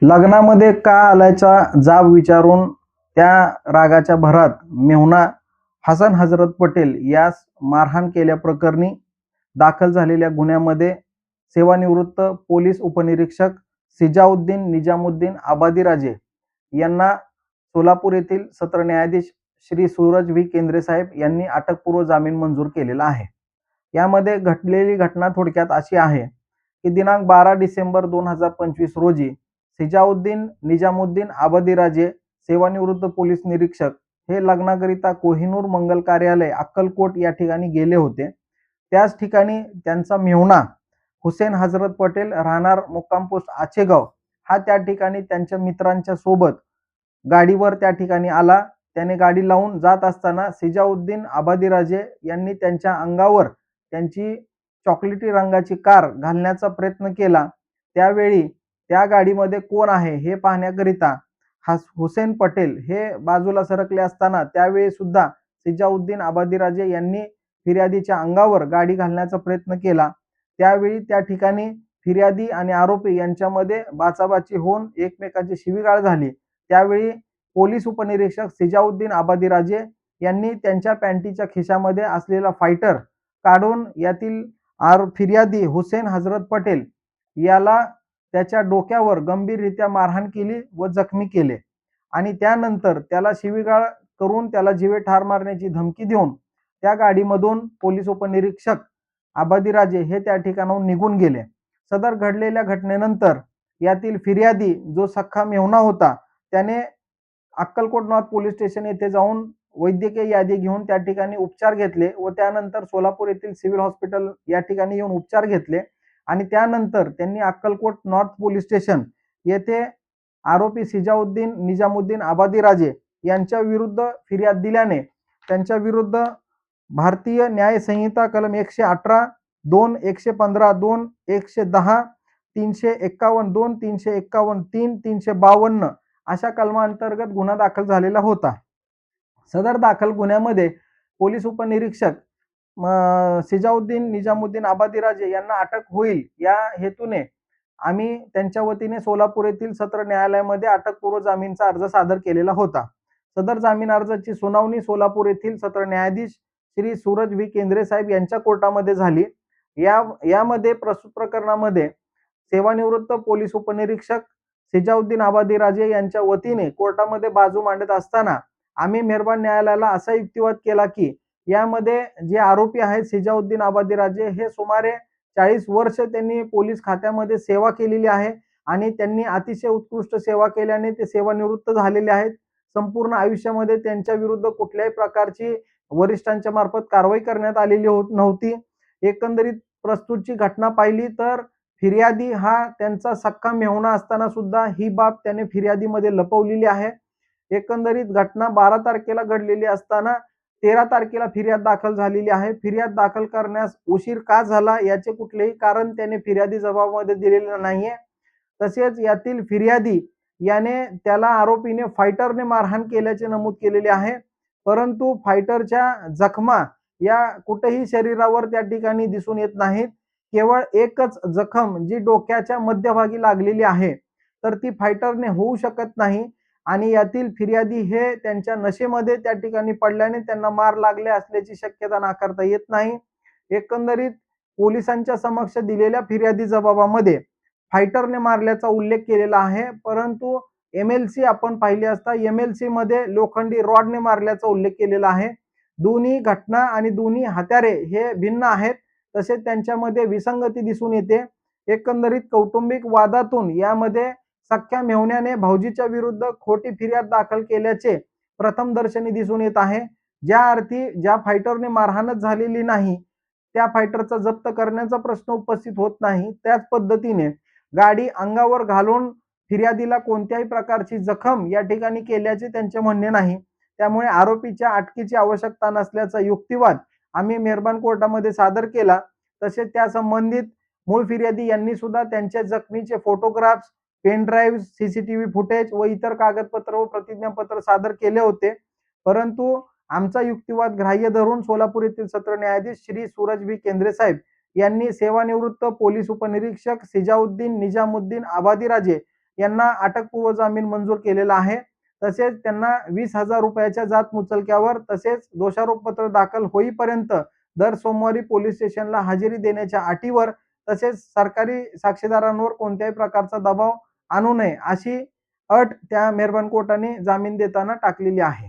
लग्नामध्ये का आल्याचा जाब विचारून त्या रागाच्या भरात मेहुणा हसन हजरत पटेल यास मारहाण केल्याप्रकरणी दाखल झालेल्या गुन्ह्यामध्ये सेवानिवृत्त पोलीस उपनिरीक्षक सिजाउद्दीन निजामुद्दीन आबादीराजे यांना सोलापूर येथील सत्र न्यायाधीश श्री सूरज व्ही केंद्रे साहेब यांनी अटकपूर्व जामीन मंजूर केलेला आहे. यामध्ये घडलेली घटना थोडक्यात अशी आहे की दिनांक 12 डिसेंबर 2025 रोजी सिजाउद्दीन निजामुद्दीन आबादीराजे सेवानिवृत्त पोलीस निरीक्षक हे लग्नाकरिता कोहिनूर मंगल कार्यालय अक्कलकोट या ठिकाणी गेले होते. त्याच ठिकाणी त्यांचा मेहुणा हुसेन हजरत पटेल राहणार मुक्काम पोस्ट आचेगाव हा त्या ठिकाणी त्यांच्या मित्रांच्या सोबत गाडीवर त्या ठिकाणी आला. त्याने गाडी लावून जात असताना सिजाउद्दीन आबादीराजे यांनी त्यांच्या अंगावर त्यांची चॉकलेटी रंगाची कार घालण्याचा प्रयत्न केला. त्यावेळी त्या गाडीमध्ये कोण आहे हे पाहण्याकरिता हुसेन पटेल हे बाजूला सरकले असताना त्यावेळी सुद्धा सिजाउद्दीन आबादीराजे यांनी फिर्यादीच्या अंगावर गाडी घालण्याचा प्रयत्न केला. त्यावेळी त्या ठिकाणी फिर्यादी आणि आरोपी यांच्यामध्ये बाचाबाची होऊन एकमेकांची शिवीगाळ झाली. त्यावेळी पोलीस उपनिरीक्षक सिजाउद्दीन आबादीराजे यांनी त्यांच्या पॅन्टीच्या खिशामध्ये असलेला फायटर काढून यातील फिर्यादी हुसेन हजरत पटेल याला त्याच्या डोक्यावर गंभीररित्या मारहाण केली व जखमी केले आणि त्यानंतर त्याला शिवीगाळ करून त्याला जीवे ठार मारण्याची धमकी देऊन त्या गाडीमधून पोलीस उपनिरीक्षक आबादीराजे हे त्या ठिकाणाहून निघून गेले. सदर घडलेल्या घटनेनंतर यातील फिर्यादी जो सख्खा मेहुणा होता त्याने अक्कलकोट नॉर्थ पोलीस स्टेशन येथे जाऊन वैद्यकीय यादी घेऊन त्या ठिकाणी उपचार घेतले व त्यानंतर सोलापूर येथील सिव्हिल हॉस्पिटल या ठिकाणी येऊन उपचार घेतले आणि त्यानंतर त्यांनी अक्कलकोट नॉर्थ पोलीस स्टेशन येथे आरोपी सिजाउद्दीन निजामुद्दीन आबादीराजे यांच्या विरुद्ध फिर्याद दिल्याने त्यांच्या विरुद्ध भारतीय न्याय संहिता कलम 118, 2, 115, 2, 110, 351, 2, 351, 3, 352 अशा कलमांतर्गत गुन्हा दाखल झालेला होता. सदर दाखल गुन्ह्यामध्ये पोलीस उपनिरीक्षक सिजाउद्दीन निजामुद्दीन आबादीराजे यांना अटक होईल या हेतूने आम्ही त्यांच्या वतीने सोलापूर येथील सत्र न्यायालयामध्ये अटकपूर्व जामीनचा अर्ज सादर केलेला होता. सदर जामीन अर्जाची सुनावणी सोलापूर येथील सत्र न्यायाधीश श्री सूरज व्ही केंद्रे साहेब यांच्या कोर्टामध्ये झाली. यामध्ये प्रस्तुत प्रकरणामध्ये सेवानिवृत्त पोलीस उपनिरीक्षक सिजाउद्दीन आबादीराजे यांच्या वतीने कोर्टामध्ये बाजू मांडत असताना आम्ही मेहरबान न्यायालयाला असा युक्तिवाद केला की यामध्ये जे आरोपी आहेत सिजाउद्दीन आबादीराजे हे सुमारे 40 वर्ष त्यांनी पोलीस खात्यामध्ये सेवा केलेली आहे आणि त्यांनी अतिशय उत्कृष्ट सेवा केल्याने ते सेवानिवृत्त झालेले आहेत. संपूर्ण आयुष्यामध्ये त्यांच्या विरुद्ध कुठल्याही प्रकारची वरिष्ठांच्या मार्फत कारवाई करण्यात आलेली नव्हती. एकंदरीत प्रस्तुतची घटना पाहिली तर फिर्यादी हा त्यांचा सख्खा मेहुणा असताना सुद्धा ही बाब त्याने फिर्यादीमध्ये लपवलेली आहे. एकंदरीत घटना 12 तारखेला घडलेली असताना 13 तारखेला फिर्याद दाखल झालेली आहे. फिर्याद दाखल करण्यास उशीर का झाला याचे कुठलेही कारण त्याने फिर्यादी जबाबामध्ये दिलेले नाहीये. तसेच यातील फिर्यादी याने त्याला आरोपीने फायटरने मारहाण केल्याचे नमूद केलेले आहे. परंतु फायटरच्या जखमा या कुठेही शरीरावर त्या ठिकाणी दिसून येत नाहीत. केवळ एकच जखम जी डोक्याच्या मध्यभागी लागलेली आहे तर ती फायटरने होऊ शकत नाही आणि यातील फिर्यादी हे त्यांच्या नशेमध्ये त्या ठिकाणी पडल्याने त्यांना मार लागले असल्याची शक्यता नाकारता येत नाही. एकंदरीत पोलिसांच्या समक्ष दिलेल्या फिर्यादी जबाबामध्ये फायटरने मारल्याचा उल्लेख केलेला आहे. परंतु MLC आपण पाहिली असता MLC मध्ये लोखंडी रॉडने मारल्याचा उल्लेख केलेला आहे. दोन्ही घटना आणि दोन्ही हत्यारे हे भिन्न आहेत. तसेच त्यांच्यामध्ये विसंगती दिसून येते. एकंदरीत कौटुंबिक वादातून यामध्ये सख्ख्या मेहुण्याने भाऊजीच्या विरुद्ध खोटी फिर्याद दाखल केल्याचे प्रथमदर्शनी दिसून येत आहे. ज्या अर्थी ज्या फायटरने मारहाणच झालेली नाही त्या फायटरचा जप्त करण्याचा प्रश्न उपस्थित होत नाही, त्याच पद्धतीने गाडी अंगावर घालून फिर्यादीला कोणत्याही प्रकारची जखम या ठिकाणी केल्याचे त्यांचे म्हणणे नाही. त्यामुळे आरोपीच्या अटकेची आवश्यकता नसल्याचा युक्तिवाद आम्ही मेहरबान कोर्टामध्ये सादर केला. तसेच त्या संबंधित मूळ फिर्यादी यांनी सुद्धा त्यांच्या जखमीचे photographs, pen drive, CCTV footage व इतर कागदपत्र व प्रतिज्ञापत्र सादर केले होते. परंतु आमचा युक्तिवाद ग्राह्य धरून सोलापूर येथील सत्र न्यायाधीश श्री सूरज व्ही केंद्रे साहेब यांनी सेवानिवृत्त पोलीस उपनिरीक्षक सिजाउद्दीन निजामुद्दीन आबादीराजे यांना अटकपूर्व जामीन मंजूर केलेला आहे. तसेच त्यांना 20,000 रुपयाच्या जात मुचलक्यावर तसेच दोषारोपपत्र दाखल होईपर्यंत दर सोमवारी पोलीस स्टेशनला हजेरी देण्याच्या अटीवर तसेच सरकारी साक्षीदारांवर कोणत्याही प्रकारचा दबाव आणू नये अशी अट त्या मेहरबान कोर्टाने जामीन देताना टाकलेली आहे.